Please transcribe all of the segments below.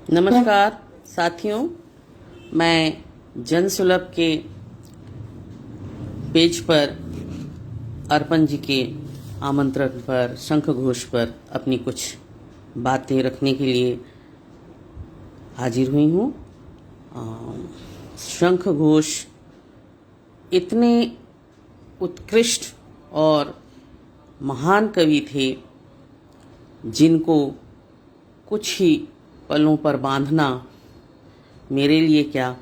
नमस्कार साथियों, मैं जन सुलभ के पेज पर अर्पण जी के आमंत्रण पर शंख घोष पर अपनी कुछ बातें रखने के लिए हाजिर हुई हूँ। शंख घोष इतने उत्कृष्ट और महान कवि थे जिनको कुछ ही पलों पर बांधना मेरे लिए क्या,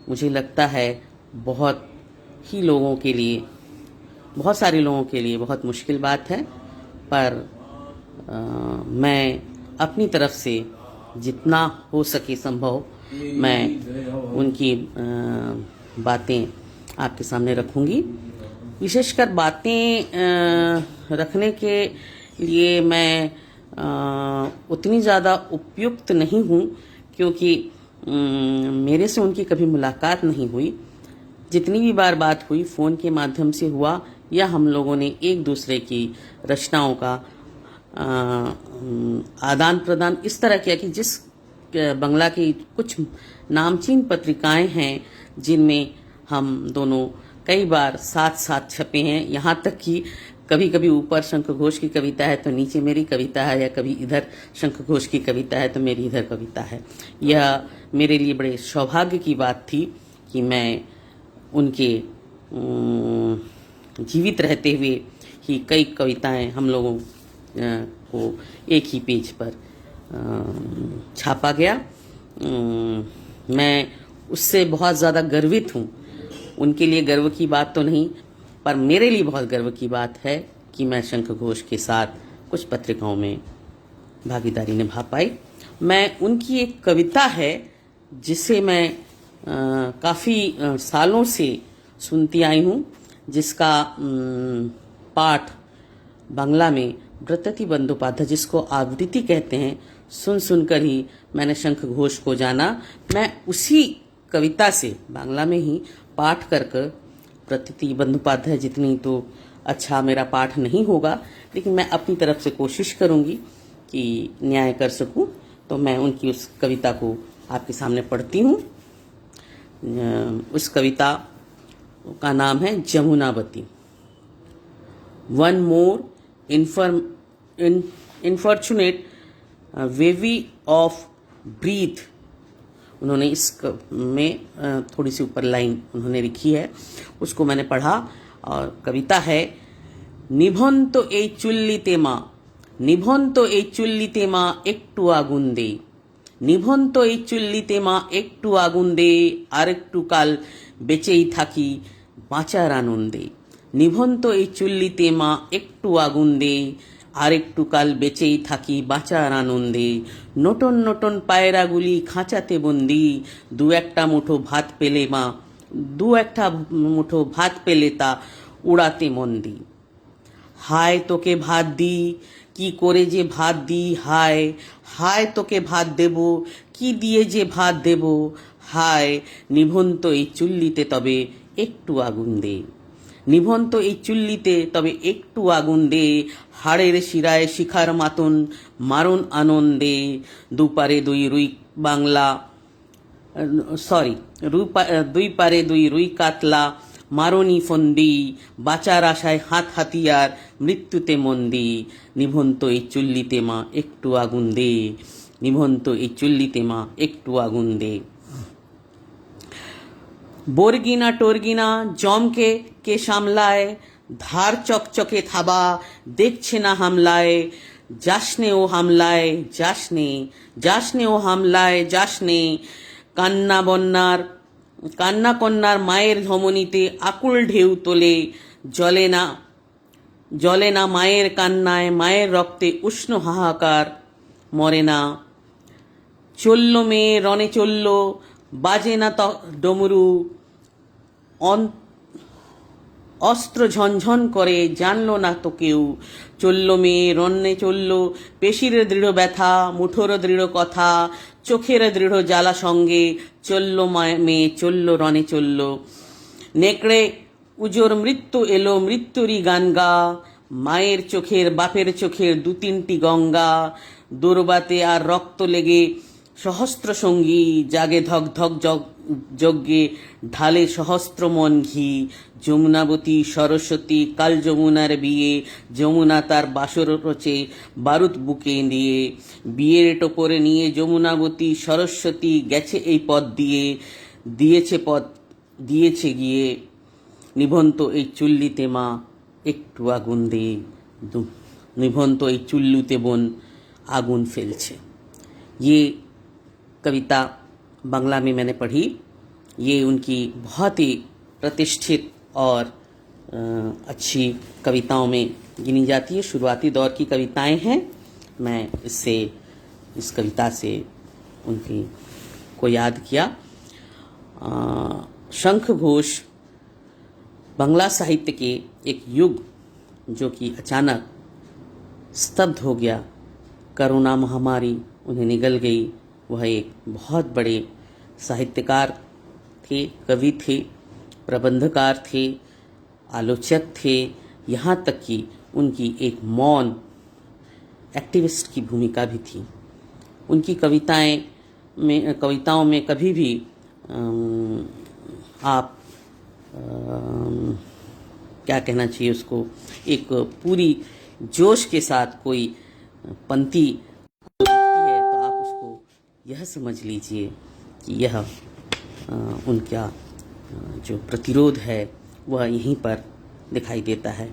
मुझे लगता है बहुत ही लोगों के लिए, बहुत सारे लोगों के लिए बहुत मुश्किल बात है। पर मैं अपनी तरफ से जितना हो सके संभव मैं उनकी बातें आपके सामने रखूंगी। विशेषकर बातें रखने के लिए मैं उतनी ज़्यादा उपयुक्त नहीं हूँ, क्योंकि मेरे से उनकी कभी मुलाकात नहीं हुई। जितनी भी बार बात हुई फ़ोन के माध्यम से हुआ, या हम लोगों ने एक दूसरे की रचनाओं का आदान प्रदान इस तरह किया कि जिस बंगला की कुछ नामचीन पत्रिकाएं हैं जिनमें हम दोनों कई बार साथ साथ छपे हैं। यहाँ तक कि कभी कभी ऊपर शंख घोष की कविता है तो नीचे मेरी कविता है, या कभी इधर शंख घोष की कविता है तो मेरी इधर कविता है। यह मेरे लिए बड़े सौभाग्य की बात थी कि मैं उनके जीवित रहते हुए ही कई कविताएं हम लोगों को एक ही पेज पर छापा गया। मैं उससे बहुत ज़्यादा गर्वित हूँ। उनके लिए गर्व की बात तो नहीं, पर मेरे लिए बहुत गर्व की बात है कि मैं शंख घोष के साथ कुछ पत्रिकाओं में भागीदारी निभा पाई। मैं उनकी एक कविता है जिसे मैं काफ़ी सालों से सुनती आई हूँ, जिसका पाठ बांग्ला में व्रतति बंदोपाध्याय, जिसको आवृत्ति कहते हैं, सुन सुनकर ही मैंने शंख घोष को जाना। मैं उसी कविता से बांग्ला में ही पाठ कर कर, व्रतति बंदोपाध्याय जितनी तो अच्छा मेरा पाठ नहीं होगा, लेकिन मैं अपनी तरफ से कोशिश करूंगी कि न्याय कर सकूं। तो मैं उनकी उस कविता को आपके सामने पढ़ती हूँ। उस कविता का नाम है Jamunavati. One more unfortunate weary of breath. उन्होंने इस में थोड़ी सी ऊपर लाइन उन्होंने लिखी है, उसको मैंने पढ़ा। और कविता है, निभंतो ए चुल्लीते मा, निभंतो ए चुल्लीते मा एकटू आগুন দে, নিভন্ত এই চুল্লিতে মা একটু আগুন দে, আরেকটু কাল বেঁচেই থাকি বাঁচার আনন্দে। নিভন্ত এই চুল্লিতে মা একটু আগুন দে, আরেকটু কাল বেঁচেই থাকি বাঁচার আনন্দে। নটন নটন পায়রাগুলি খাঁচাতে বন্দি, দু একটা মুঠো ভাত পেলে মা, দু একটা মুঠো ভাত পেলে তা উড়াতে মন দি। হায় তোকে ভাত দি, কি করে যে ভাত দি, হায় হায় তোকে ভাত দেব, কি দিয়ে যে ভাত দেব, হায় নিভন্ত এই চুল্লিতে তবে একটু আগুন দে। নিভন্ত এই চুল্লিতে তবে একটু আগুন দে, হাড়ের শিরায় শিখার মাতন মারণ আনন্দে। দুপারে দুই রুই বাংলা দুই পারে দুই রুই কাতলা মারণী ফন্দি, বাঁচার আশায় হাত হাতিয়ার মৃত্যুতে মন্দি। নিভন্ত এই চুল্লিতে মা একটু আগুন দে, নিভন্ত এই চুল্লিতে মা একটু আগুন দে। বর্গিনা টর্গিনা জমকে কে সামলায়, ধার চকচকে থাবা দেখছে না হামলায়। যাসনে ও হামলায় যাসনে, যাসনে ও হামলায় যাসনে। কান্না কন্যার মায়ের ধমনীতে আকুল ঢেউ তোলে, জলে না মায়ের কান্নায়, মায়ের রক্তে উষ্ণ হাহাকার মরে না। চলল মেয়ে রণে চলল, বাজে না ডমরু, অস্ত্র ঝনঝন করে জানলো না তো কেউ। চলল মেয়ে রণে চলল, পেশির দৃঢ় ব্যথা, মুঠোর দৃঢ় কথা, চোখের দৃঢ় জ্বালা সঙ্গে। চলল মেয়ে চলল রণে চলল, নেকড়ে উজোর মৃত্যু এলো, মৃত্যুরই গান গা। মায়ের চোখের বাপের চোখের দু তিনটি গঙ্গা, দোরবাতে আর রক্ত লেগে সহস্র সঙ্গী জাগে ধক ধক যজ্ঞে ঢালে সহস্র মন ঘি যমুনাবতী সরস্বতী কাল যমুনার বিয়ে যমুনা তার বাসর রচে বারুদ বুকে দিয়ে বিয়ের টোপরে নিয়ে যমুনাবতী সরস্বতী গেছে এই পথ দিয়ে দিয়েছে গিয়ে নিভন্ত এই চুল্লিতে মা একটু আগুন দে निभंतो एक चुल्लूते बोन आगुन फेलछे। ये कविता बांग्ला में मैंने पढ़ी। ये उनकी बहुत ही प्रतिष्ठित और अच्छी कविताओं में गिनी जाती है। शुरुआती दौर की कविताएं हैं। मैं इस कविता से उनकी को याद किया। शंख घोष बांग्ला साहित्य के एक युग जो कि अचानक स्तब्ध हो गया, कोरोना महामारी उन्हें निगल गई। वह एक बहुत बड़े साहित्यकार थे, कवि थे, प्रबंधकार थे, आलोचक थे, यहाँ तक कि उनकी एक मौन एक्टिविस्ट की भूमिका भी थी। उनकी कविताओं में कभी भी आप क्या कहना चाहिए उसको, एक पूरी जोश के साथ कोई पंक्ति लिखती है तो आप उसको यह समझ लीजिए कि यह उनका जो प्रतिरोध है वह यहीं पर दिखाई देता है।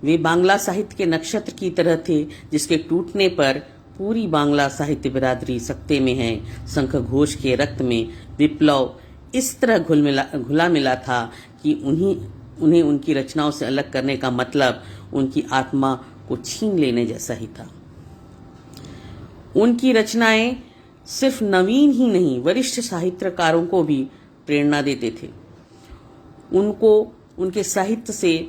वे बांग्ला साहित्य के नक्षत्र की तरह थे जिसके टूटने पर पूरी बांग्ला साहित्य बिरादरी सकते में है। शंख घोष के रक्त में विप्लव इस तरह घुला मिला था कि उन्हें उनकी रचनाओं से अलग करने का मतलब उनकी आत्मा को छीन लेने जैसा ही था। उनकी रचनाएं सिर्फ नवीन ही नहीं वरिष्ठ साहित्यकारों को भी प्रेरणा देते थे। उनको उनके साहित्य से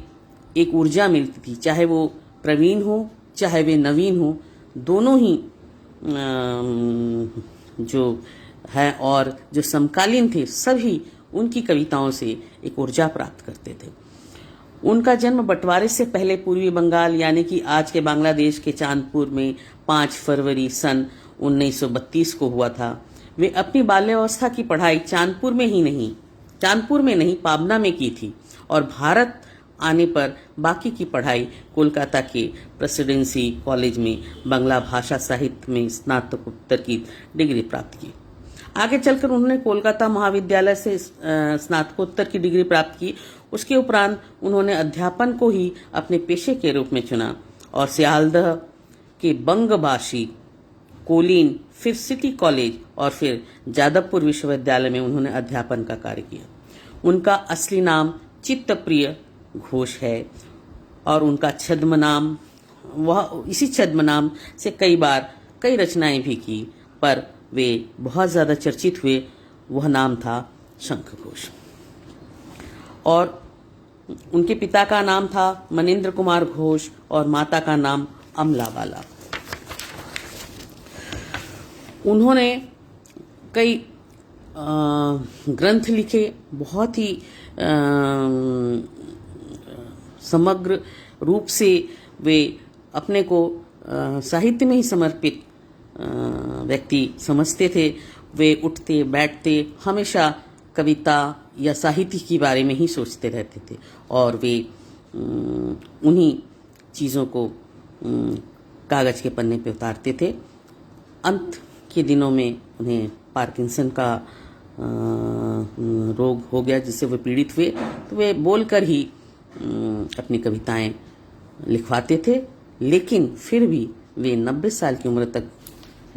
एक ऊर्जा मिलती थी, चाहे वो प्रवीण हो चाहे वे नवीन हो, दोनों ही जो है और जो समकालीन थे सभी उनकी कविताओं से एक ऊर्जा प्राप्त करते थे। उनका जन्म बंटवारे से पहले पूर्वी बंगाल यानी कि आज के बांग्लादेश के चांदपुर में 5 फरवरी सन 1932 को हुआ था। वे अपनी बाल्यावस्था की पढ़ाई चांदपुर में नहीं पाबना में की थी और भारत आने पर बाकी की पढ़ाई कोलकाता के प्रेसिडेंसी कॉलेज में बांग्ला भाषा साहित्य में स्नातकोत्तर की डिग्री प्राप्त की। आगे चलकर उन्होंने कोलकाता महाविद्यालय से स्नातकोत्तर की डिग्री प्राप्त की। उसके उपरांत उन्होंने अध्यापन को ही अपने पेशे के रूप में चुना और सियालदह के बंगबाशी कोलिन, फिर सिटी कॉलेज और फिर जादवपुर विश्वविद्यालय में उन्होंने अध्यापन का कार्य किया। उनका असली नाम चित्तप्रिय घोष है और उनका छद्म नाम, वह इसी छद्म नाम से कई रचनाएं भी की, पर वे बहुत ज़्यादा चर्चित हुए। वह नाम था शंख घोष और उनके पिता का नाम था मनेंद्र कुमार घोष और माता का नाम अमलावाला। उन्होंने कई ग्रंथ लिखे, बहुत ही समग्र रूप से वे अपने को साहित्य में ही समर्पित व्यक्ति समझते थे। वे उठते बैठते हमेशा कविता या साहित्य के बारे में ही सोचते रहते थे और वे उन्हीं चीज़ों को कागज के पन्ने पे उतारते थे। अंत के दिनों में उन्हें पार्किंसन का रोग हो गया जिससे वे पीड़ित हुए, तो वे बोलकर ही अपनी कविताएं लिखवाते थे, लेकिन फिर भी वे 90 साल की उम्र तक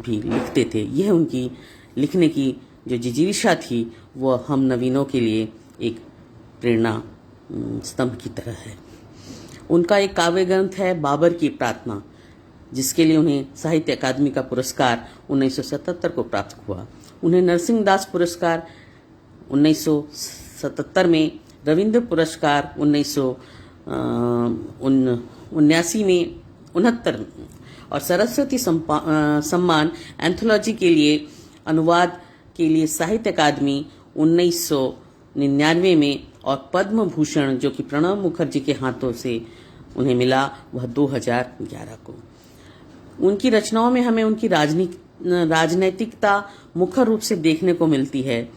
भी लिखते थे। यह उनकी लिखने की जो जिजीविषा थी वह हम नवीनों के लिए एक प्रेरणा स्तंभ की तरह है। उनका एक काव्य ग्रंथ है बाबर की प्रार्थना, जिसके लिए उन्हें साहित्य अकादमी का पुरस्कार 1977 को प्राप्त हुआ। उन्हें नरसिंह दास पुरस्कार 1977 में, रविंद्र पुरस्कार 1979 में, 69 और सरस्वती सम्मान एंथोलॉजी के लिए अनुवाद के लिए साहित्य अकादमी 1999 में और पद्म भूषण जो कि प्रणब मुखर्जी के हाथों से उन्हें मिला वह 2011 को। उनकी रचनाओं में हमें उनकी राजनैतिकता मुख्य रूप से देखने को मिलती है।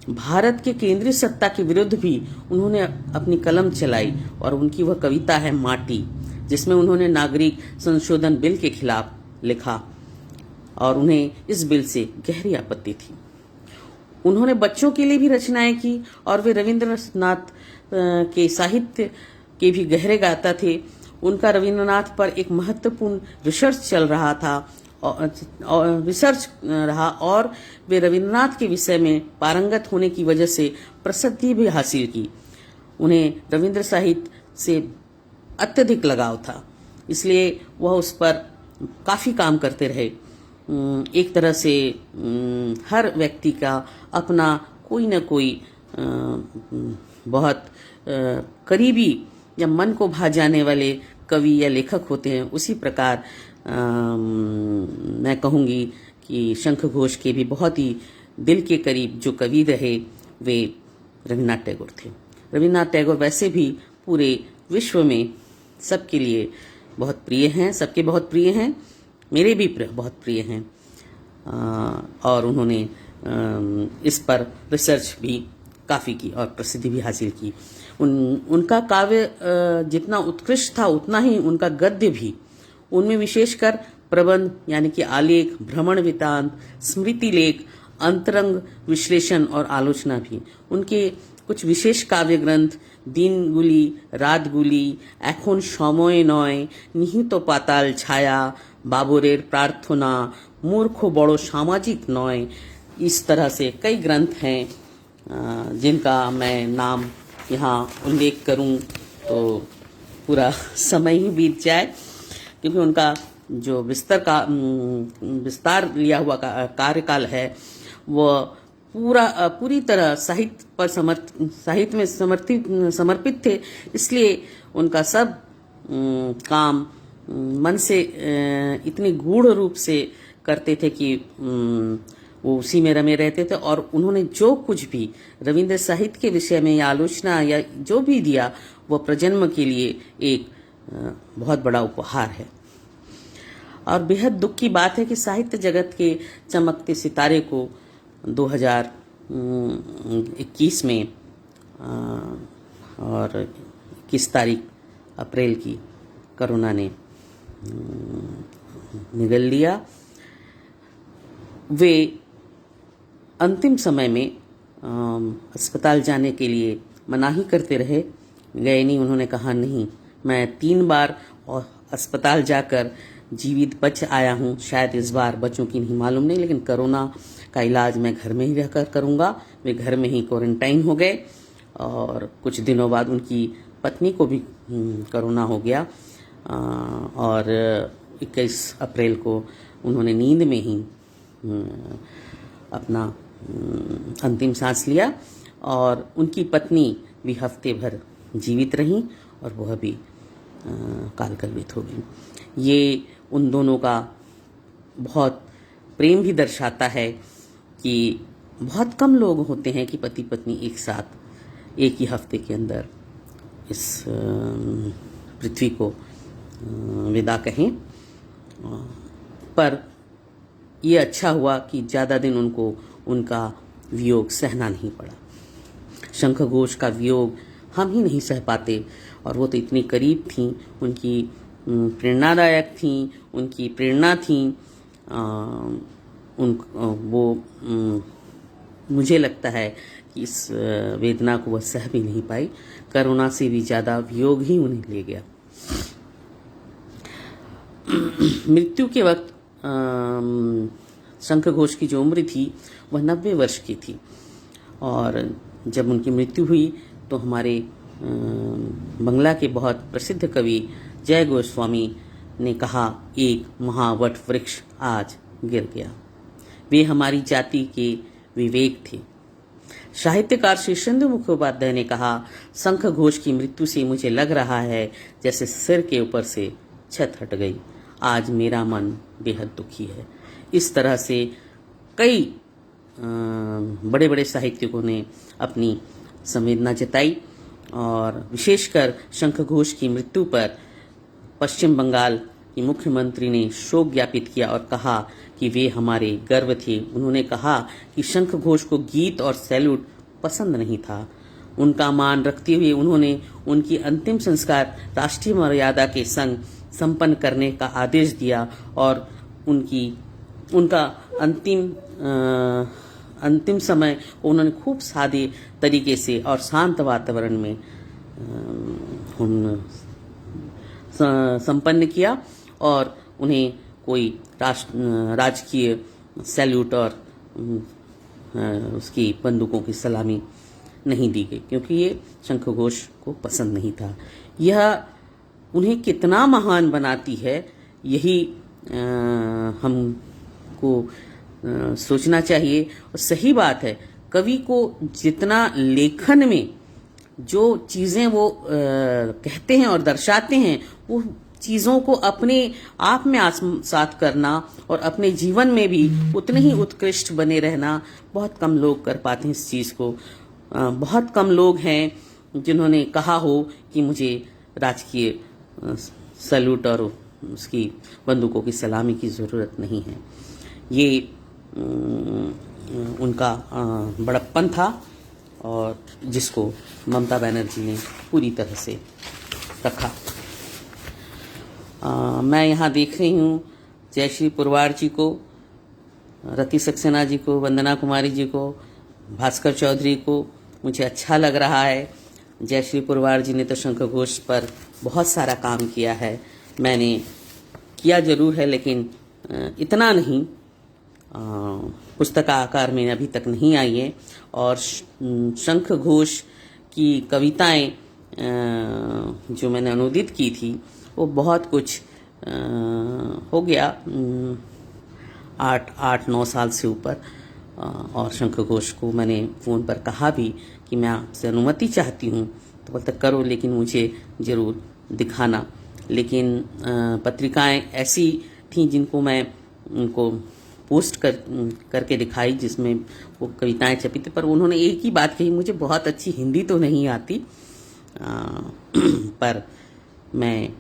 भारत के केंद्रीय सत्ता के विरुद्ध भी उन्होंने अपनी कलम चलाई और उनकी वह कविता है माटी, जिसमें उन्होंने नागरिक संशोधन बिल के खिलाफ लिखा और उन्हें इस बिल से गहरी आपत्ति थी। उन्होंने बच्चों के लिए भी रचनाएं की और वे रविंद्रनाथ के साहित्य के भी गहरे गाता थे। उनका रविंद्रनाथ पर एक महत्वपूर्ण रिसर्च चल रहा था और रिसर्च रहा और वे रविंद्रनाथ के विषय में पारंगत होने की वजह से प्रसिद्धि भी हासिल की। उन्हें रविंद्र साहित्य से अत्यधिक लगाव था, इसलिए वह उस पर काफ़ी काम करते रहे। एक तरह से हर व्यक्ति का अपना कोई न कोई बहुत करीबी या मन को भा जाने वाले कवि या लेखक होते हैं। उसी प्रकार मैं कहूँगी कि शंख घोष के भी बहुत ही दिल के करीब जो कवि रहे वे रविन्द्रनाथ टैगोर थे। रविन्द्रनाथ टैगोर वैसे भी पूरे विश्व में सबके लिए बहुत प्रिय हैं, सबके बहुत प्रिय हैं, मेरे भी बहुत प्रिय हैं। और उन्होंने इस पर रिसर्च भी काफ़ी की और प्रसिद्धि भी हासिल की। उनका काव्य जितना उत्कृष्ट था उतना ही उनका गद्य भी। उनमें विशेषकर प्रबंध यानी कि आलेख, भ्रमण वृत्तांत, स्मृति लेख, अंतरंग विश्लेषण और आलोचना भी। उनके कुछ विशेष काव्य ग्रंथ दिनগুলি, রাতগুলি, এখন সময় নয়, নিহিত পাতাল ছায়া, बाबरेर प्रार्थना, मूर्ख बड़ो सामाजिक नय, इस तरह से कई ग्रंथ हैं जिनका मैं नाम यहाँ उल्लेख करूँ तो पूरा समय ही बीत जाए, क्योंकि उनका जो विस्तार लिया हुआ कार्यकाल है वह पूरी तरह साहित्य में समर्पित थे। इसलिए उनका सब काम मन से इतने गूढ़ रूप से करते थे कि वो उसी में रमे रहते थे। और उन्होंने जो कुछ भी रविंद्र साहित्य के विषय में या आलोचना या जो भी दिया वह प्रजन्म के लिए एक बहुत बड़ा उपहार है। और बेहद दुख की बात है कि साहित्य जगत के चमकते सितारे को 2021 में और 21 तारीख अप्रैल की कोरोना ने निगल लिया। वे अंतिम समय में अस्पताल जाने के लिए मनाही करते रहे, गए नहीं। उन्होंने कहा नहीं, मैं 3 बार और अस्पताल जाकर जीवित बच आया हूँ, शायद इस बार बचूं कि नहीं मालूम नहीं, लेकिन कोरोना का इलाज मैं घर में ही रहकर करूँगा। वे घर में ही क्वारंटाइन हो गए और कुछ दिनों बाद उनकी पत्नी को भी कोरोना हो गया और 21 अप्रैल को उन्होंने नींद में ही अपना अंतिम सांस लिया और उनकी पत्नी भी हफ्ते भर जीवित रहीं और वह भी कालकलवित हो गई। ये उन दोनों का बहुत प्रेम भी दर्शाता है कि बहुत कम लोग होते हैं कि पति पत्नी एक साथ एक ही हफ्ते के अंदर इस पृथ्वी को विदा कहें। पर ये अच्छा हुआ कि ज़्यादा दिन उनको उनका वियोग सहना नहीं पड़ा। शंख घोष का वियोग हम ही नहीं सह पाते और वो तो इतनी करीब थी, उनकी प्रेरणादायक थी, उनकी प्रेरणा थी। मुझे लगता है कि इस वेदना को वह सह भी नहीं पाई। कोरोना से भी ज़्यादा वियोग ही उन्हें ले गया। मृत्यु के वक्त शंख घोष की जो उम्र थी वह 90 वर्ष की थी और जब उनकी मृत्यु हुई तो हमारे बंगला के बहुत प्रसिद्ध कवि जय गोस्वामी ने कहा, एक महावट वृक्ष आज गिर गया। वे हमारी जाति के विवेक थे। साहित्यकार शीर्षेंदु मुखोपाध्याय ने कहा, शंख घोष की मृत्यु से मुझे लग रहा है जैसे सिर के ऊपर से छत हट गई। आज मेरा मन बेहद दुखी है। इस तरह से कई बड़े बड़े साहित्यिकों ने अपनी संवेदना जताई और विशेषकर शंख घोष की मृत्यु पर पश्चिम बंगाल कि मुख्यमंत्री ने शोक ज्ञापित किया और कहा कि वे हमारे गर्व थे। उन्होंने कहा कि शंख घोष को गीत और सैल्यूट पसंद नहीं था। उनका मान रखते हुए उन्होंने उनकी अंतिम संस्कार राष्ट्रीय मर्यादा के संग संपन्न करने का आदेश दिया और उनका अंतिम समय को उन्होंने खूब सादे तरीके से और शांत वातावरण में संपन्न किया और उन्हें कोई राजकीय सैल्यूट और उसकी बंदूकों की सलामी नहीं दी गई, क्योंकि ये शंख घोष को पसंद नहीं था। यह उन्हें कितना महान बनाती है, यही हमको सोचना चाहिए। और सही बात है, कवि को जितना लेखन में जो चीज़ें वो कहते हैं और दर्शाते हैं, वो चीज़ों को अपने आप में आत्मसात करना और अपने जीवन में भी उतने ही उत्कृष्ट बने रहना बहुत कम लोग कर पाते हैं। इस चीज़ को बहुत कम लोग हैं जिन्होंने कहा हो कि मुझे राजकीय सैल्यूट और उसकी बंदूकों की सलामी की ज़रूरत नहीं है। ये उनका बड़प्पन था और जिसको ममता बनर्जी ने पूरी तरह से रखा। मैं यहाँ देख रही हूँ जयश्री पुरवार जी को, रति सक्सेना जी को, वंदना कुमारी जी को, भास्कर चौधरी को। मुझे अच्छा लग रहा है। जयश्री पुरवार जी ने तो शंख घोष पर बहुत सारा काम किया है, मैंने किया जरूर है लेकिन इतना नहीं, पुस्तक आकार में अभी तक नहीं आई है। और शंख घोष की कविताएं जो मैंने अनुदित की थी वो बहुत कुछ हो गया, 8-9 साल से ऊपर। और शंख घोष को मैंने फ़ोन पर कहा भी कि मैं आपसे अनुमति चाहती हूँ, तो बोलते करो लेकिन मुझे ज़रूर दिखाना। लेकिन पत्रिकाएं ऐसी थीं जिनको मैं उनको पोस्ट करके दिखाई जिसमें वो कविताएं छपी थी, पर उन्होंने एक ही बात कही, मुझे बहुत अच्छी हिंदी तो नहीं आती, पर मैं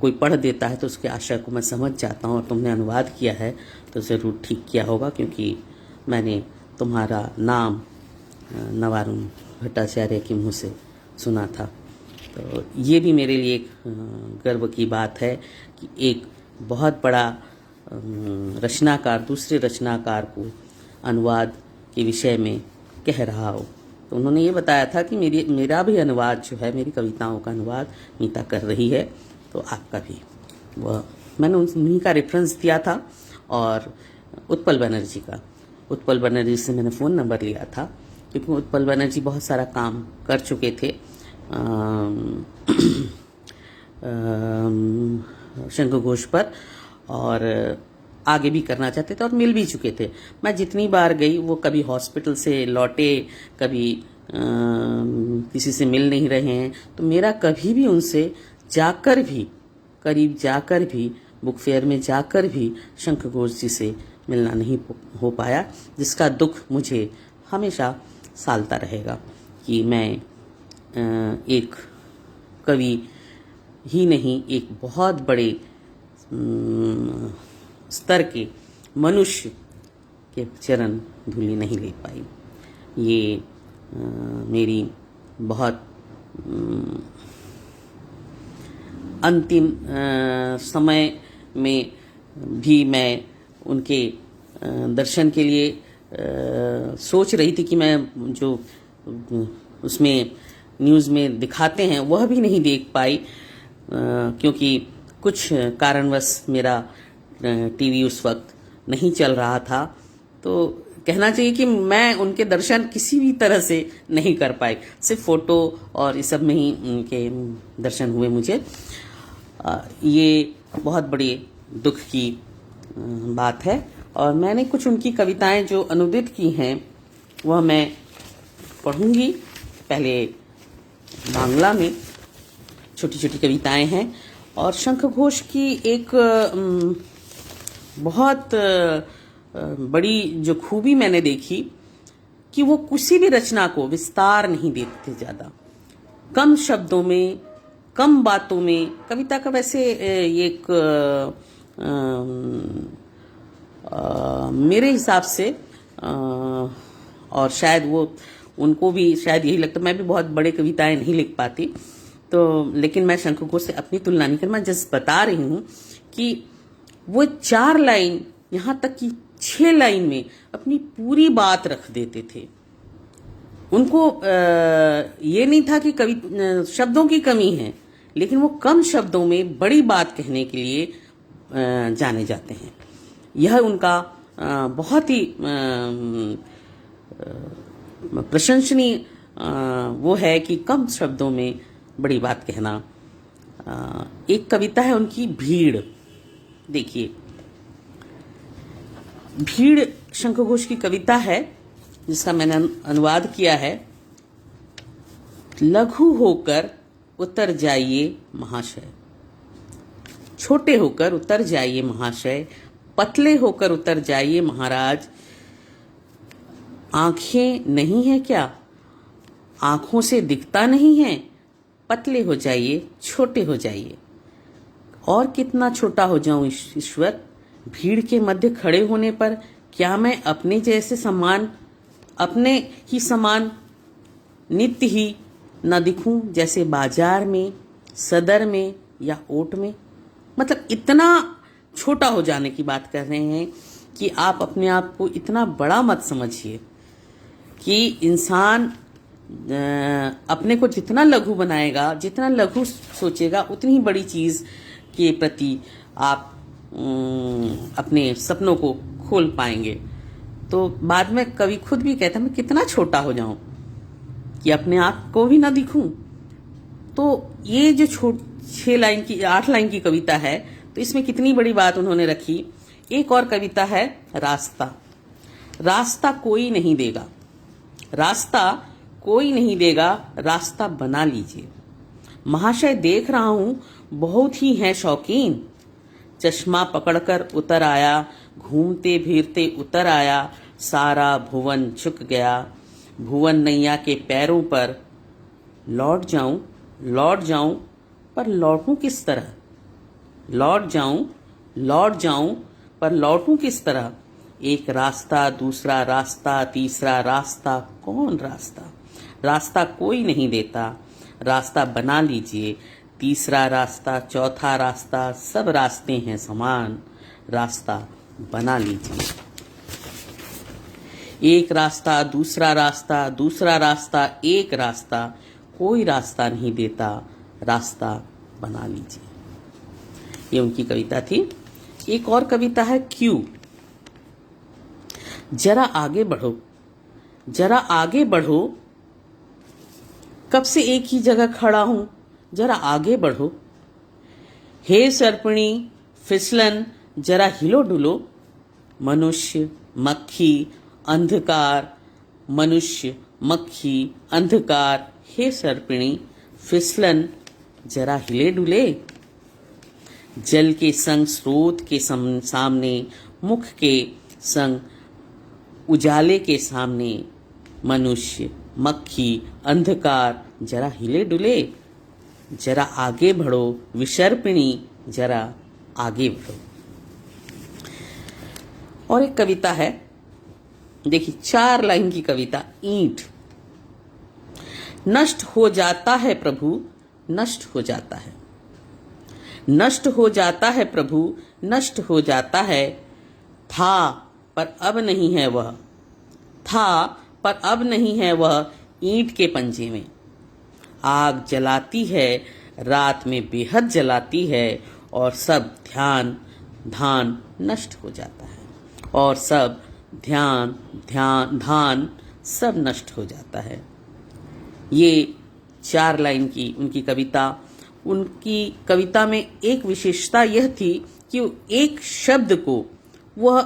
कोई पढ़ देता है तो उसके आशय को मैं समझ जाता हूँ, और तुमने अनुवाद किया है तो ज़रूर ठीक किया होगा, क्योंकि मैंने तुम्हारा नाम नवारुण भट्टाचार्य के मुँह से सुना था। तो ये भी मेरे लिए एक गर्व की बात है कि एक बहुत बड़ा रचनाकार दूसरे रचनाकार को अनुवाद के विषय में कह रहा हो। तो उन्होंने ये बताया था कि मेरा भी अनुवाद जो है, मेरी कविताओं का अनुवाद मीता कर रही है, तो आपका भी। वह मैंने उन्हीं का रेफरेंस दिया था और उत्पल बनर्जी से मैंने फ़ोन नंबर लिया था, क्योंकि उत्पल बनर्जी बहुत सारा काम कर चुके थे शंख घोष पर, और आगे भी करना चाहते थे और मिल भी चुके थे। मैं जितनी बार गई, वो कभी हॉस्पिटल से लौटे, कभी किसी से मिल नहीं रहे हैं, तो मेरा कभी भी उनसे जाकर भी, करीब जाकर भी, बुक फेयर में जाकर भी शंख घोष जी से मिलना नहीं हो पाया, जिसका दुख मुझे हमेशा सालता रहेगा कि मैं एक कवि ही नहीं, एक बहुत बड़े स्तर के मनुष्य के चरण धूलि नहीं ले पाई। ये मेरी बहुत अंतिम समय में भी मैं उनके दर्शन के लिए सोच रही थी कि मैं जो उसमें न्यूज़ में दिखाते हैं वह भी नहीं देख पाई, क्योंकि कुछ कारणवश मेरा टीवी उस वक्त नहीं चल रहा था। तो कहना चाहिए कि मैं उनके दर्शन किसी भी तरह से नहीं कर पाई, सिर्फ फोटो और इस सब में ही उनके दर्शन हुए मुझे। ये बहुत बड़ी दुख की बात है। और मैंने कुछ उनकी कविताएं जो अनुदित की हैं वह मैं पढ़ूंगी। पहले बांग्ला में छोटी छोटी कविताएं हैं, और शंख घोष की एक बहुत बड़ी जो खूबी मैंने देखी कि वो किसी भी रचना को विस्तार नहीं देते, ज़्यादा कम शब्दों में कम बातों में, कविता का वैसे ये एक मेरे हिसाब से और शायद वो उनको भी शायद यही लगता, मैं भी बहुत बड़े कविताएं नहीं लिख पाती, तो लेकिन मैं शंकर घोष से अपनी तुलना नहीं कर, मैं जस्ट बता रही हूँ कि वो 4 लाइन, यहाँ तक कि 6 लाइन में अपनी पूरी बात रख देते थे। उनको ये नहीं था कि शब्दों की कमी है, लेकिन वो कम शब्दों में बड़ी बात कहने के लिए जाने जाते हैं। यह उनका बहुत ही प्रशंसनीय वो है कि कम शब्दों में बड़ी बात कहना। एक कविता है उनकी, भीड़। देखिए, भीड़ शंकर घोष की कविता है जिसका मैंने अनुवाद किया है। लघु होकर उतर जाइए महाशय, छोटे होकर उतर जाइए महाशय, पतले होकर उतर जाइए महाराज। आंखें नहीं है क्या, आंखों से दिखता नहीं है, पतले हो जाइए, छोटे हो जाइए। और कितना छोटा हो जाऊं ईश्वर, भीड़ के मध्य खड़े होने पर क्या मैं अपने जैसे समान, अपने ही समान नित्य ही न दिखूं, जैसे बाजार में, सदर में या ओट में। मतलब इतना छोटा हो जाने की बात कर रहे हैं कि आप अपने आप को इतना बड़ा मत समझिए कि इंसान अपने को जितना लघु बनाएगा, जितना लघु सोचेगा, उतनी ही बड़ी चीज के प्रति आप अपने सपनों को खोल पाएंगे। तो बाद में कवि खुद भी कहता, मैं कितना छोटा हो जाऊं कि अपने आप को भी ना दिखूं। तो ये जो 6 लाइन की, 8 लाइन की कविता है, तो इसमें कितनी बड़ी बात उन्होंने रखी। एक और कविता है, रास्ता। रास्ता कोई नहीं देगा, रास्ता कोई नहीं देगा, रास्ता बना लीजिए महाशय। देख रहा हूं बहुत ही हैं शौकीन, चश्मा पकड़कर उतर आया, घूमते फिरते उतर आया, सारा भुवन झुक गया, भुवन नैया के पैरों पर। लौट जाऊं पर लौटूं किस तरह, लौट जाऊं पर लौटूं किस तरह। एक रास्ता, दूसरा रास्ता, तीसरा रास्ता, कौन रास्ता। रास्ता कोई नहीं देता, रास्ता बना लीजिए। तीसरा रास्ता, चौथा रास्ता, सब रास्ते हैं समान, रास्ता बना लीजिए। एक रास्ता, दूसरा रास्ता, दूसरा रास्ता, एक रास्ता, कोई रास्ता नहीं देता, रास्ता बना लीजिए। ये उनकी कविता थी। एक और कविता है, क्यों। जरा आगे बढ़ो, जरा आगे बढ़ो, कब से एक ही जगह खड़ा हूं, जरा आगे बढ़ो। हे सर्पिणी फिसलन, जरा हिलो डुलो। मनुष्य मक्खी अंधकार, मनुष्य मक्खी अंधकार, हे सर्पिणी फिसलन, जरा हिले डुले। जल के संग स्रोत के सामने, मुख के संग उजाले के सामने, मनुष्य मक्खी अंधकार, जरा हिले डुले। जरा आगे बढ़ो विसर्पिणी, जरा आगे बढ़ो। और एक कविता है, देखिए 4 लाइन की कविता, ईंट। नष्ट हो जाता है प्रभु, नष्ट हो जाता है, नष्ट हो जाता है प्रभु, नष्ट हो जाता है। था पर अब नहीं है वह, था पर अब नहीं है वह, ईंट के पंजे में। आग जलाती है, रात में बेहद जलाती है, और सब ध्यान धान नष्ट हो जाता है, और सब धान सब नष्ट हो जाता है। ये 4 लाइन की उनकी कविता। उनकी कविता में एक विशेषता यह थी कि एक शब्द को वह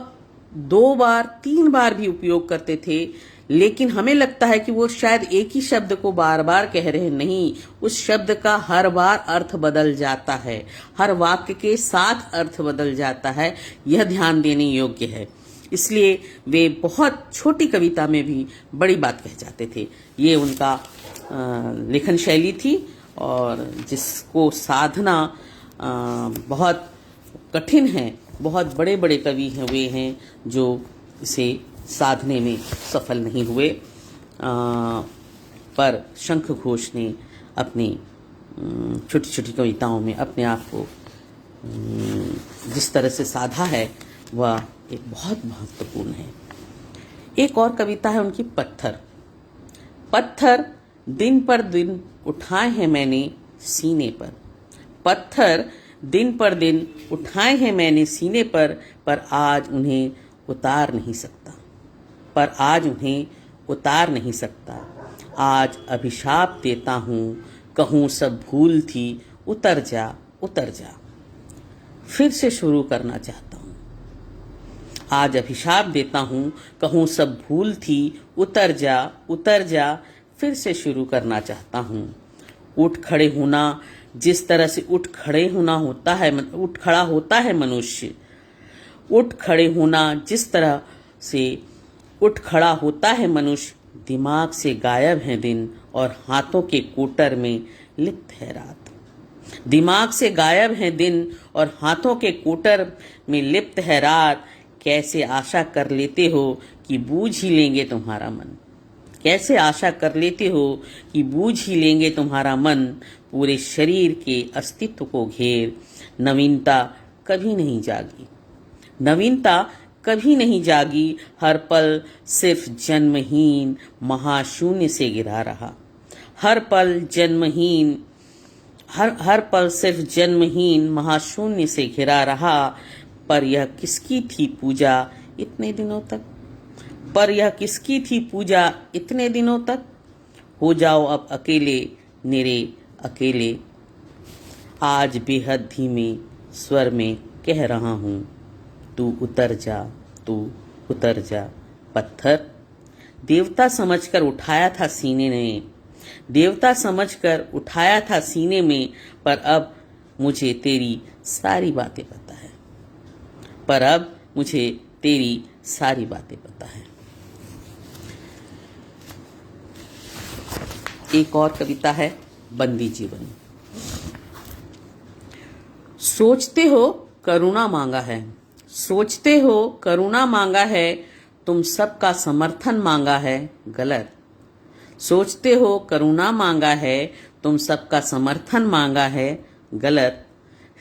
2 बार 3 बार भी उपयोग करते थे, लेकिन हमें लगता है कि वो शायद एक ही शब्द को बार बार कह रहे हैं। नहीं, उस शब्द का हर बार अर्थ बदल जाता है, हर वाक्य के साथ अर्थ बदल जाता है। यह ध्यान देने योग्य है। इसलिए वे बहुत छोटी कविता में भी बड़ी बात कह जाते थे। ये उनका लेखन शैली थी। और जिसको साधना बहुत कठिन है। बहुत बड़े बड़े कवि हुए हैं जो इसे साधने में सफल नहीं हुए, पर शंख घोष ने अपनी छोटी छोटी कविताओं में अपने आप को जिस तरह से साधा है वह एक बहुत महत्वपूर्ण है। एक और कविता है उनकी, पत्थर। पत्थर दिन पर दिन उठाए हैं मैंने सीने पर, पत्थर दिन पर दिन उठाए हैं मैंने सीने पर आज उन्हें उतार नहीं सकता, पर आज उन्हें उतार नहीं सकता। आज अभिशाप देता हूँ, कहूँ सब भूल थी, उतर जा उतर जा। फिर से शुरू करना चाहता हूँ। आज अभिशाप देता हूँ, कहूँ सब भूल थी, उतर जा उतर जा। फिर से शुरू करना चाहता हूँ। उठ खड़े होना जिस तरह से उठ खड़ा होता है मनुष्य, उठ खड़े होना जिस तरह से उठ खड़ा होता है मनुष्य, दिमाग से गायब है दिन और हाथों के कोटर में लिप्त है रात। दिमाग से गायब है दिन और हाथों के कोटर में लिप्त है रात। कैसे आशा कर लेते हो कि बूझ ही लेंगे तुम्हारा मन, कैसे आशा कर लेते हो कि बूझ ही लेंगे तुम्हारा मन। पूरे शरीर के अस्तित्व को घेर नवीनता कभी नहीं जागी, नवीनता कभी नहीं जागी। हर पल सिर्फ जन्महीन महाशून्य से गिरा रहा, हर पल जन्महीन हर पल सिर्फ जन्महीन महाशून्य से घिरा रहा। पर यह किसकी थी पूजा इतने दिनों तक, पर यह किसकी थी पूजा इतने दिनों तक। हो जाओ अब अकेले निरे अकेले, आज बेहद धीमे स्वर में कह रहा हूँ, तू उतर जा तू उतर जा। पत्थर देवता समझकर उठाया था सीने में, देवता समझकर उठाया था सीने में, पर अब मुझे तेरी सारी बातें पता है, पर अब मुझे तेरी सारी बातें पता है। एक और कविता है, बंदी जीवन। सोचते हो करुणा मांगा है, सोचते हो करुणा मांगा है, तुम सबका समर्थन मांगा है गलत। सोचते हो करुणा मांगा है, तुम सबका समर्थन मांगा है गलत।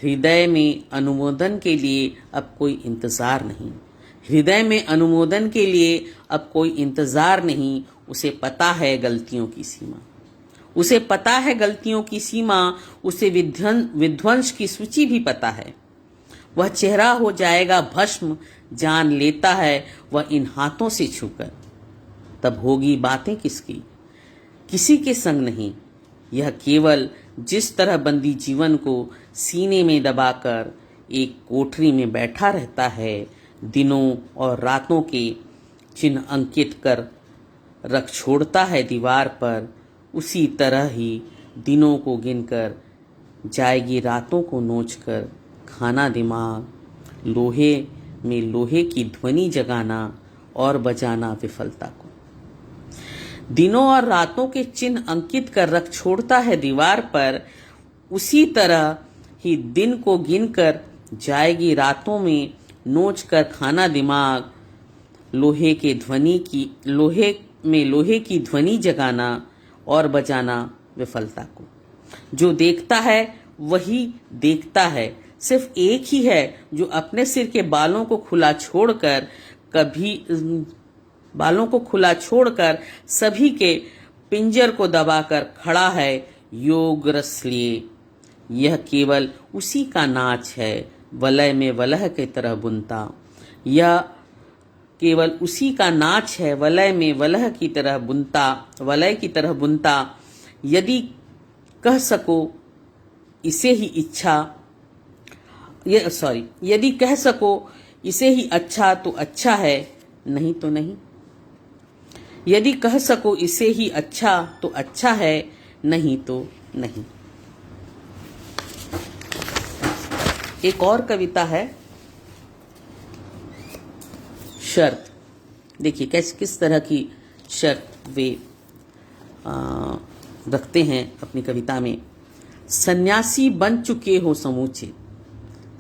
हृदय में अनुमोदन के लिए अब कोई इंतजार नहीं, हृदय में अनुमोदन के लिए अब कोई इंतजार नहीं। उसे पता है गलतियों की सीमा, उसे पता है गलतियों की सीमा, उसे विध्वंस की सूची भी पता है। वह चेहरा हो जाएगा भस्म, जान लेता है वह इन हाथों से छूकर। तब होगी बातें किसकी, किसी के संग नहीं। यह केवल जिस तरह बंदी जीवन को सीने में दबाकर एक कोठरी में बैठा रहता है, दिनों और रातों के चिन्ह अंकित कर रख छोड़ता है दीवार पर, उसी तरह ही दिनों को गिनकर जाएगी रातों को नोचकर खाना दिमाग। लोहे में लोहे की ध्वनि जगाना और बजाना विफलता को। दिनों और रातों के चिन्ह अंकित कर रख छोड़ता है दीवार पर, उसी तरह ही दिन को गिनकर जाएगी रातों में नोच कर खाना दिमाग। लोहे में लोहे की ध्वनि जगाना और बजाना विफलता को। जो देखता है वही देखता है, सिर्फ एक ही है जो अपने सिर के बालों को खुला छोड़कर सभी के पिंजर को दबाकर खड़ा है योग रस लिए। यह केवल उसी का नाच है वलय में वलह की तरह बुनता, यह केवल उसी का नाच है वलय में वलय की तरह बुनता। यदि कह सको इसे ही अच्छा तो अच्छा है, नहीं तो नहीं। यदि कह सको इसे ही अच्छा तो अच्छा है, नहीं तो नहीं। एक और कविता है, शर्त। देखिए किस तरह की शर्त वे रखते हैं अपनी कविता में। सन्यासी बन चुके हो समूचे,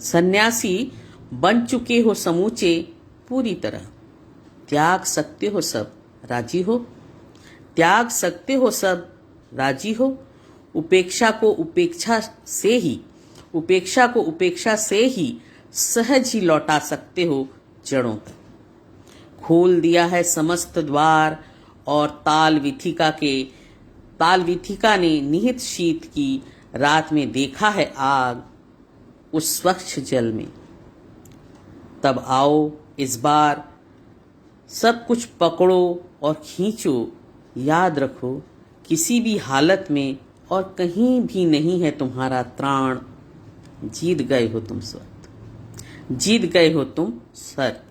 सन्यासी बन चुके हो समूचे पूरी तरह। त्याग सकते हो सब, राजी हो, त्याग सकते हो सब, राजी हो। उपेक्षा को उपेक्षा से ही, उपेक्षा को उपेक्षा से ही सहज ही लौटा सकते हो जड़ों तक। खोल दिया है समस्त द्वार और ताल विथिका ने निहित शीत की रात में देखा है आग उस स्वच्छ जल में। तब आओ इस बार सब कुछ पकड़ो और खींचो, याद रखो किसी भी हालत में और कहीं भी नहीं है तुम्हारा त्राण। जीत गए हो तुम स्वत, जीत गए हो तुम सत।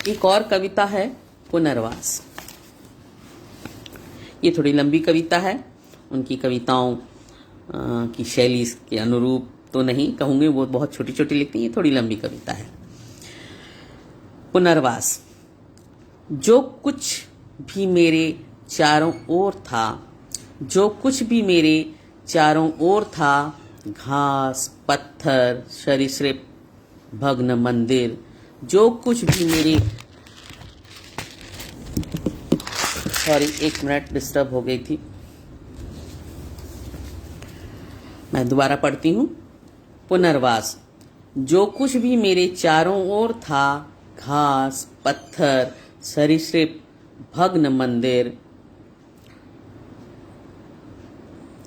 एक और कविता है पुनर्वास। ये थोड़ी लंबी कविता है, उनकी कविताओं की शैली के अनुरूप तो नहीं कहूंगे, वो बहुत छोटी छोटी लिखती हैं, ये थोड़ी लंबी कविता है। पुनर्वास। जो कुछ भी मेरे चारों ओर था, जो कुछ भी मेरे चारों ओर था, घास पत्थर सरीसृप भग्न मंदिर, जो कुछ भी मेरे, सॉरी एक मिनट डिस्टर्ब हो गई थी, मैं दोबारा पढ़ती हूँ। पुनर्वास। जो कुछ भी मेरे चारों ओर था, घास पत्थर सरीसृप भग्न मंदिर,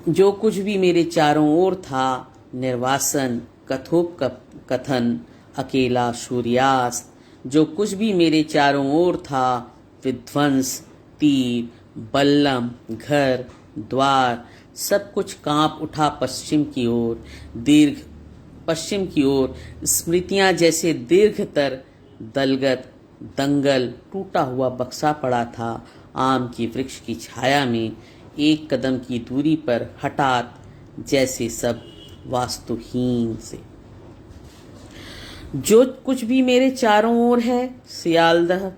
जो कुछ भी मेरे चारों ओर था, निर्वासन कथोपकथन अकेला सूर्यास्त, जो कुछ भी मेरे चारों ओर था, विध्वंस तीर बल्लम घर द्वार, सब कुछ कांप उठा पश्चिम की ओर, दीर्घ पश्चिम की ओर, स्मृतियां जैसे दीर्घतर दलगत दंगल टूटा हुआ बक्सा पड़ा था आम की वृक्ष की छाया में, एक कदम की दूरी पर हठात जैसे सब वास्तुहीन से। जो कुछ भी मेरे चारों ओर है, सियालदह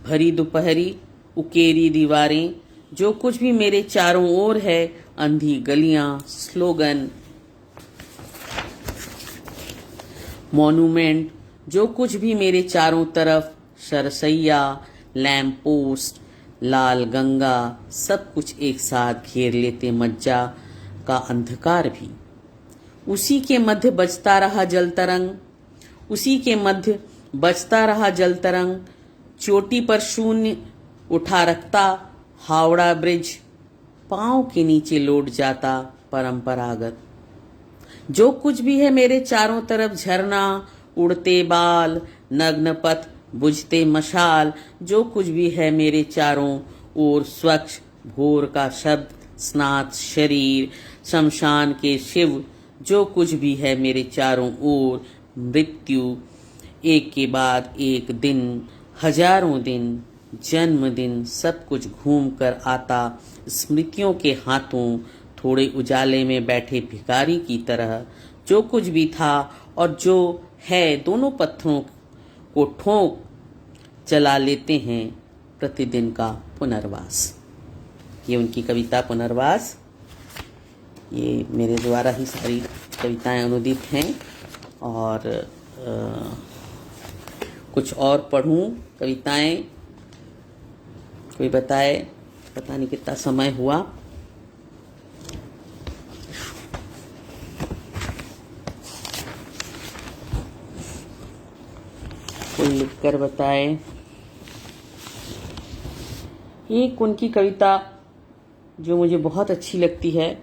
भरी दोपहरी उकेरी दीवारें, जो कुछ भी मेरे चारों ओर है, अंधी गलियां स्लोगन मॉन्यूमेंट, जो कुछ भी मेरे चारों तरफ, सरसैया लैंप पोस्ट लाल गंगा, सब कुछ एक साथ घेर लेते मज्जा का अंधकार भी। उसी के मध्य बजता रहा जल तरंग, उसी के मध्य बजता रहा जल तरंग, चोटी पर शून्य उठा रखता हावड़ा ब्रिज, पांव के नीचे लौट जाता परंपरागत। जो कुछ भी है मेरे चारों तरफ, झरना उड़ते बाल नग्न पथ बुझते मशाल, जो कुछ भी है मेरे चारों ओर, स्वच्छ भोर का शब्द स्नात शरीर शमशान के शिव, जो कुछ भी है मेरे चारों ओर, मृत्यु एक के बाद एक दिन हजारों दिन जन्मदिन, सब कुछ घूम कर आता स्मृतियों के हाथों, थोड़े उजाले में बैठे भिखारी की तरह। जो कुछ भी था और जो है, दोनों पत्थरों को ठोक चला लेते हैं प्रतिदिन का पुनर्वास। ये उनकी कविता पुनर्वास। ये मेरे द्वारा ही सारी कविताएं अनुदित हैं। और कुछ और पढ़ूं कविताएं, कोई बताए? पता नहीं कितना समय हुआ। कोई लिखकर बताए। एक उनकी कविता जो मुझे बहुत अच्छी लगती है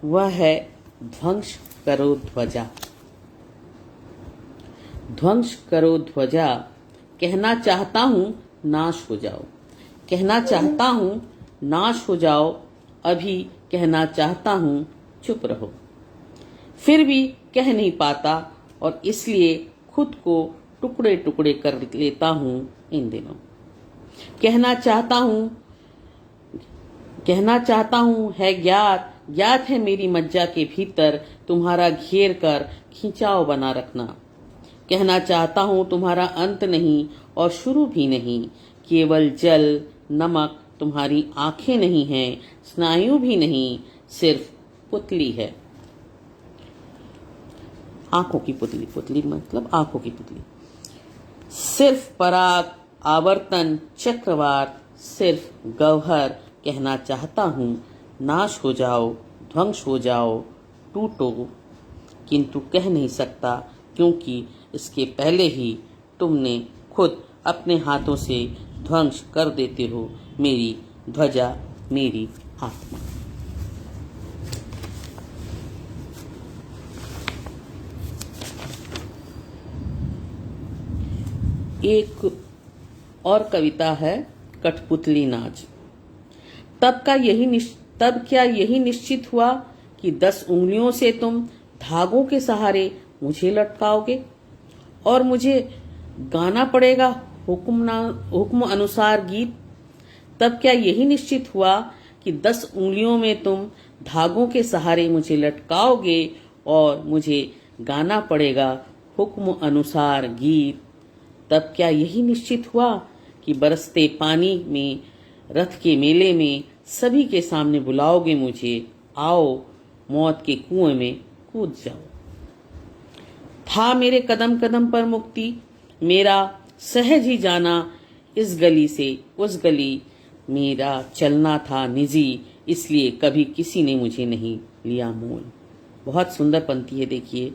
वह है ध्वंस करो ध्वजा। ध्वंस करो ध्वजा, कहना चाहता हूँ नाश हो जाओ, कहना चाहता हूँ नाश हो जाओ, अभी कहना चाहता हूँ चुप रहो, फिर भी कह नहीं पाता और इसलिए खुद को टुकड़े टुकड़े कर लेता हूँ इन दिनों। कहना चाहता हूँ है ज्ञात है मेरी मज्जा के भीतर, तुम्हारा घेर कर खिंचाव बना रखना। कहना चाहता हूँ तुम्हारा अंत नहीं और शुरू भी नहीं, केवल जल नमक तुम्हारी आंखें नहीं हैं, स्नायु भी नहीं, सिर्फ पुतली है। आंखों की पुतली, पुतली मतलब आंखों की पुतली। सिर्फ पराग, आवर्तन, चक्रवात, सिर्फ गौहर कहना चाहता हूँ। नाश हो जाओ, ध्वंस हो जाओ, टूटो, किंतु कह नहीं सकता, क्योंकि इसके पहले ही तुमने खुद अपने हाथों से ध्वंस कर देते हो मेरी ध्वजा, मेरी आत्मा। एक और कविता है, कठपुतली नाच। तब क्या यही निश्चित हुआ कि 10 उंगलियों से तुम धागों के सहारे मुझे लटकाओगे और मुझे गाना पड़ेगा हुक्म अनुसार गीत। तब क्या यही निश्चित हुआ कि 10 उंगलियों में तुम धागों के सहारे मुझे लटकाओगे और मुझे गाना पड़ेगा हुक्म अनुसार गीत। तब क्या यही निश्चित हुआ कि बरसते पानी में, रथ के मेले में सभी के सामने बुलाओगे मुझे, आओ मौत के कुएं में कूद जाओ। था मेरे कदम कदम पर मुक्ति, मेरा सहज ही जाना इस गली से उस गली, मेरा चलना था निजी, इसलिए कभी किसी ने मुझे नहीं लिया मोल। बहुत सुंदर पंक्ति है, देखिए।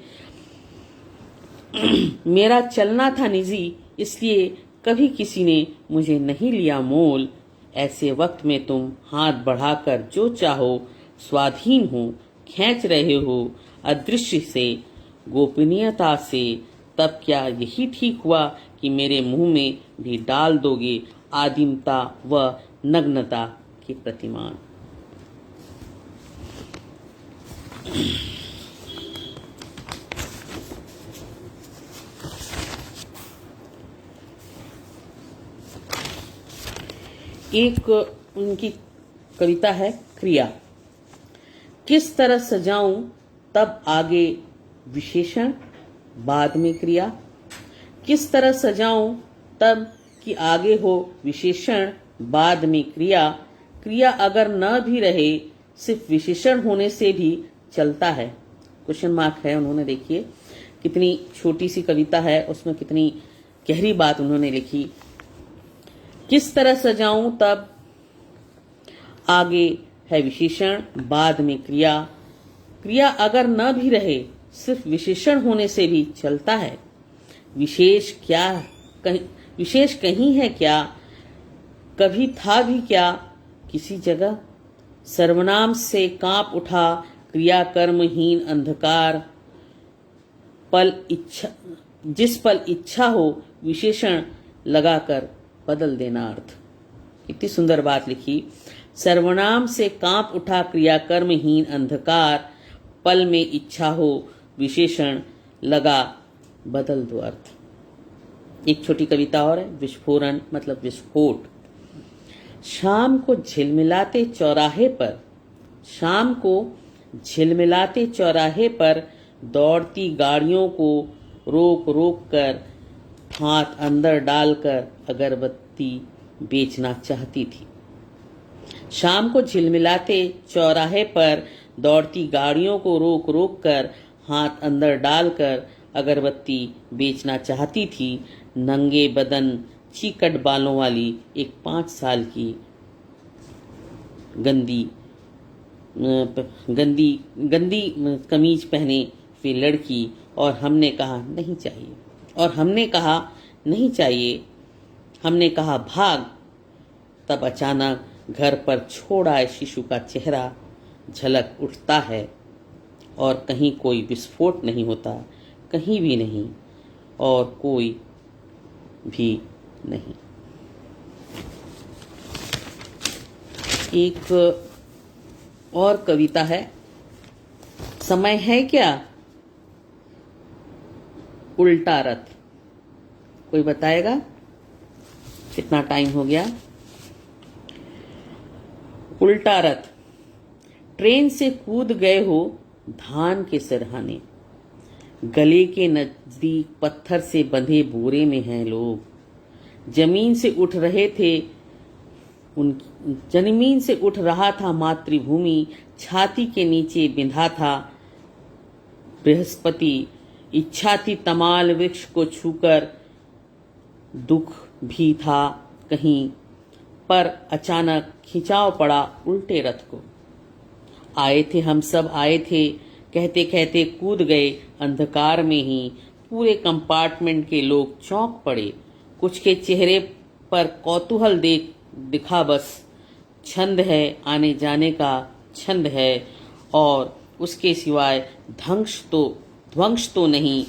मेरा चलना था निजी, इसलिए कभी किसी ने मुझे नहीं लिया मोल। ऐसे वक्त में तुम हाथ बढ़ाकर जो चाहो स्वाधीन हो, खींच रहे हो अदृश्य से, गोपनीयता से। तब क्या यही ठीक हुआ कि मेरे मुंह में भी डाल दोगे आदिमता व नग्नता के प्रतिमान। एक उनकी कविता है, क्रिया। किस तरह सजाऊं तब आगे विशेषण बाद में क्रिया, किस तरह सजाऊं तब कि आगे हो विशेषण बाद में क्रिया। क्रिया अगर न भी रहे सिर्फ विशेषण होने से भी चलता है। क्वेश्चन मार्क है, उन्होंने देखिए कितनी छोटी सी कविता है, उसमें कितनी गहरी बात उन्होंने लिखी। किस तरह सजाऊं तब आगे है विशेषण बाद में क्रिया। क्रिया अगर न भी रहे सिर्फ विशेषण होने से भी चलता है। विशेष कहीं है क्या, कभी था भी क्या किसी जगह। सर्वनाम से कांप उठा क्रिया कर्महीन अंधकार, जिस पल इच्छा हो विशेषण लगाकर बदल देना अर्थ। कितनी सुंदर बात लिखी। सर्वनाम से कांप उठा क्रिया कर्महीन अंधकार, पल में इच्छा हो विशेषण लगा बदल दो अर्थ। एक छोटी कविता और है, विस्फोरण मतलब विस्फोट। शाम को झिलमिलाते चौराहे पर, शाम को झिलमिलाते चौराहे पर दौड़ती गाड़ियों को रोक रोक कर हाथ अंदर डालकर अगरबत्ती बेचना चाहती थी। शाम को झिलमिलाते चौराहे पर दौड़ती गाड़ियों को रोक रोक कर हाथ अंदर डालकर अगरबत्ती बेचना चाहती थी। नंगे बदन चीकट बालों वाली एक 5 साल की गंदी कमीज पहने हुई लड़की, और हमने कहा नहीं चाहिए, और हमने कहा नहीं चाहिए, हमने कहा भाग। तब अचानक घर पर छोड़ आए शिशु का चेहरा झलक उठता है, और कहीं कोई विस्फोट नहीं होता, कहीं भी नहीं, और कोई भी नहीं। एक और कविता है, समय है क्या उल्टा रथ। कोई बताएगा कितना टाइम हो गया। उल्टा रथ। ट्रेन से कूद गए हो धान के सिरहाने, गले के नजदीक पत्थर से बंधे बोरे में हैं लोग। जमीन से उठ रहे थे उन जमीन से उठ रहा था मातृभूमि, छाती के नीचे बिंधा था बृहस्पति। इच्छा थी तमाल वृक्ष को छूकर, दुख भी था कहीं, पर अचानक खिंचाव पड़ा उल्टे रथ को। आए थे हम सब आए थे, कहते कहते कूद गए अंधकार में ही। पूरे कंपार्टमेंट के लोग चौंक पड़े, कुछ के चेहरे पर कौतूहल दिखा बस। छंद है आने जाने का, छंद है, और उसके सिवाय ध्वंस तो नहीं,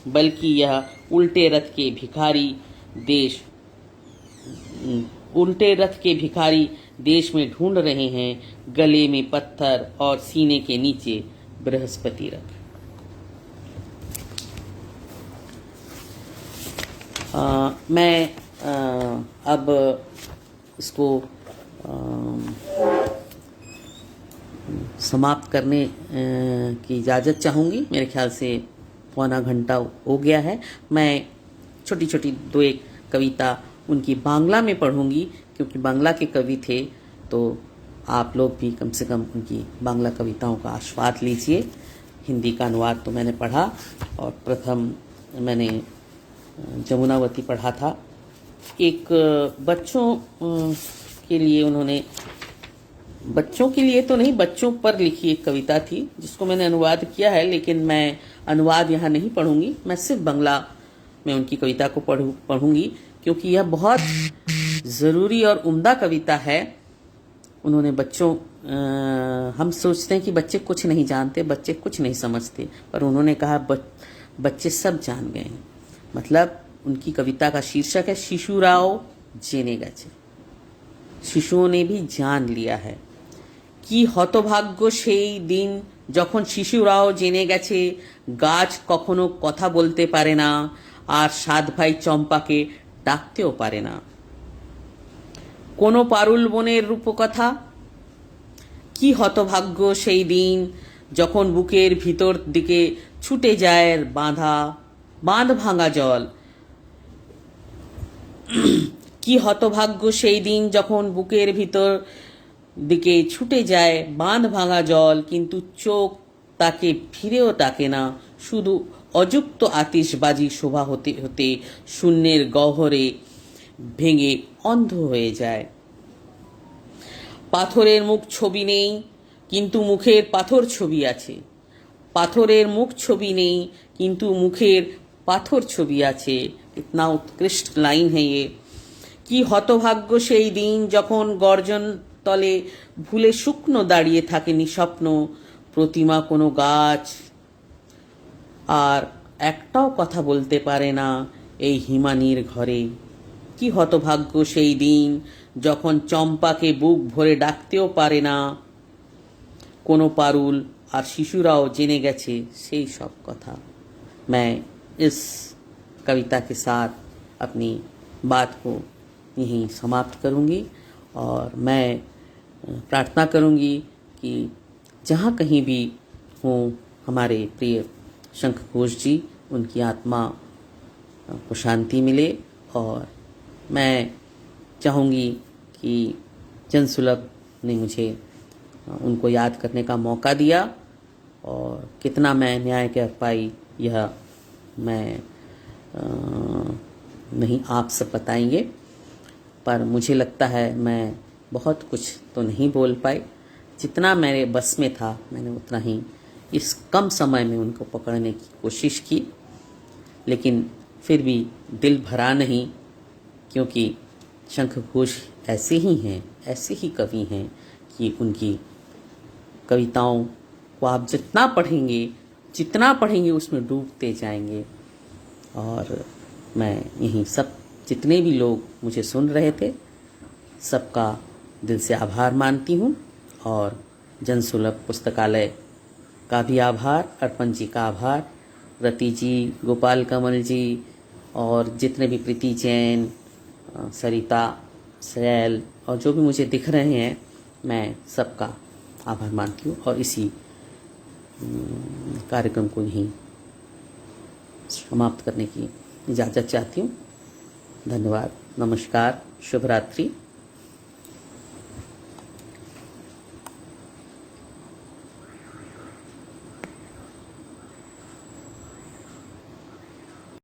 बल्कि यह उल्टे रथ के भिखारी देश में ढूंढ रहे हैं, गले में पत्थर और सीने के नीचे बृहस्पति रथ। मैं अब इसको समाप्त करने की इजाज़त चाहूँगी। मेरे ख्याल से पौना घंटा हो गया है। मैं छोटी छोटी 2-1 कविता उनकी बांग्ला में पढ़ूँगी, क्योंकि बांग्ला के कवि थे, तो आप लोग भी कम से कम उनकी बांग्ला कविताओं का आस्वाद लीजिए। हिंदी का अनुवाद तो मैंने पढ़ा, और प्रथम मैंने जमुनावती पढ़ा था। एक बच्चों के लिए उन्होंने, बच्चों के लिए तो नहीं, बच्चों पर लिखी एक कविता थी जिसको मैंने अनुवाद किया है, लेकिन मैं अनुवाद यहाँ नहीं पढ़ूंगी। मैं सिर्फ बांग्ला में उनकी कविता को पढ़ूंगी, क्योंकि यह बहुत ज़रूरी और उम्दा कविता है। उन्होंने हम सोचते हैं कि बच्चे कुछ नहीं जानते, बच्चे कुछ नहीं समझते, पर उन्होंने कहा बच्चे सब जान गए हैं। मतलब उनकी कविता का शीर्षक है शिशुराव जेने गেছে। शिशुओं ने भी जान लिया है कि হতভাগ্য সেই দিন যখন শিশুরাও জেনে গেছে গাছ কখনো কথা বলতে পারে না, আর 7 ভাই চম্পাকে ডাকতেও পারে না। কোনো পারুল বনের রূপকথা, কি হতভাগ্য সেই দিন যখন বুকের ভিতর দিকে ছুটে যায় বাঁধ ভাঙা জল। কি হতভাগ্য সেই দিন যখন বুকের ভিতর দিকে ছুটে যায় বাঁধ ভাঙা জল, কিন্তু চোখ তাকে ফিরেও তাকে না, শুধু অযুক্ত আতিশবাজি শোভা হতে হতে শূন্যের গহ্বরে ভেঙে অন্ধ হয়ে যায়। পাথরের মুখ ছবি নেই, কিন্তু মুখের পাথর ছবি আছে। পাথরের মুখ ছবি নেই, কিন্তু মুখের পাথর ছবি আছে। कितना उत्कृष्ट लाइन है ये। কি হতভাগ্য সেই দিন যখন গর্জন তলে ভুলে শুকনো দাঁড়িয়ে থাকে নিঃস্বপ্ন প্রতিমা কোনো গাছ, আর একটাও কথা বলতে পারে না এই হিমানির ঘরে। কি হতভাগ্য সেই দিন যখন চম্পাকে বুক ভরে ডাকতেও পারে না কোনো পারুল, আর শিশুরাও জেনে গেছে সেই সব কথা। मैं इस कविता के साथ अपनी बात को यहीं समाप्त करूंगी, और मैं प्रार्थना करूंगी कि जहाँ कहीं भी हों हमारे प्रिय शंख घोष जी, उनकी आत्मा को शांति मिले। और मैं चाहूँगी कि जनसुलभ ने मुझे उनको याद करने का मौका दिया, और कितना मैं न्याय कर पाई यह मैं नहीं आप सब बताएंगे, पर मुझे लगता है मैं बहुत कुछ तो नहीं बोल पाई। जितना मेरे बस में था मैंने उतना ही इस कम समय में उनको पकड़ने की कोशिश की, लेकिन फिर भी दिल भरा नहीं, क्योंकि शंख घोष ऐसे ही हैं, ऐसे ही कवि हैं कि उनकी कविताओं को आप जितना पढ़ेंगे उसमें डूबते जाएंगे। और मैं यहीं सब जितने भी लोग मुझे सुन रहे थे सबका दिल से आभार मानती हूँ, और जनसुलभ पुस्तकालय का भी आभार, अर्पण जी का आभार, रति जी, गोपाल कमल जी, और जितने भी प्रीति जैन, सरिता, सैल और जो भी मुझे दिख रहे हैं, मैं सबका आभार मानती हूँ, और इसी कार्यक्रम को यहीं समाप्त करने की इजाज़त चाहती हूँ। धन्यवाद, नमस्कार, शुभ रात्रि।